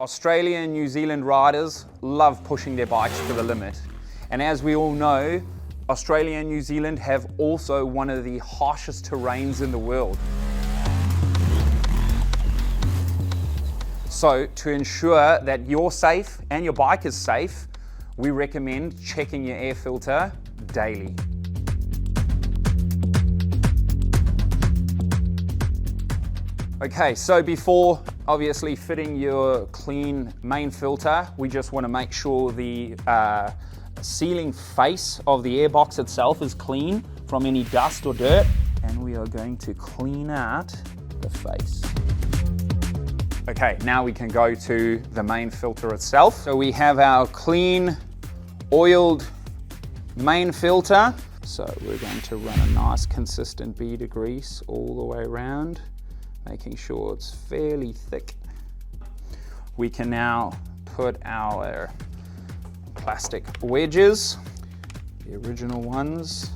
Australia and New Zealand riders love pushing their bikes to the limit. And as we all know, Australia and New Zealand have also one of the harshest terrains in the world. So to ensure that you're safe and your bike is safe, we recommend checking your air filter daily. Okay, so before obviously fitting your clean main filter, we just want to make sure the sealing face of the airbox itself is clean from any dust or dirt. And we are going to clean out the face. Okay, now we can go to the main filter itself. So we have our clean, oiled main filter. So we're going to run a nice consistent bead of grease all the way around, making sure it's fairly thick. We can now put our plastic wedges, the original ones.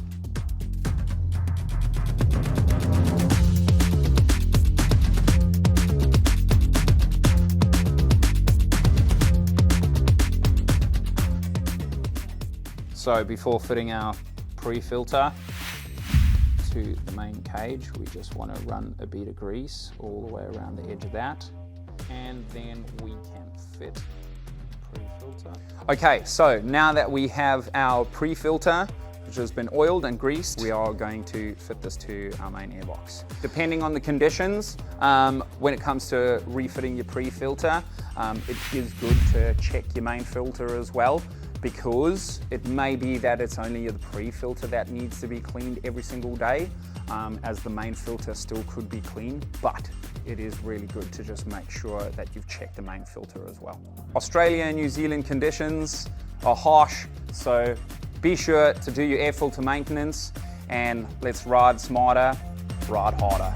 So before fitting our pre-filter to the main cage, we just want to run a bead of grease all the way around the edge of that, and then we can fit pre-filter. Okay, so now that we have our pre-filter, which has been oiled and greased, we are going to fit this to our main airbox. Depending on the conditions, when it comes to refitting your pre-filter, it is good to check your main filter as well, because it may be that it's only the pre-filter that needs to be cleaned every single day, as the main filter still could be clean, but it is really good to just make sure that you've checked the main filter as well. Australia and New Zealand conditions are harsh, so be sure to do your air filter maintenance, and let's ride smarter, ride harder.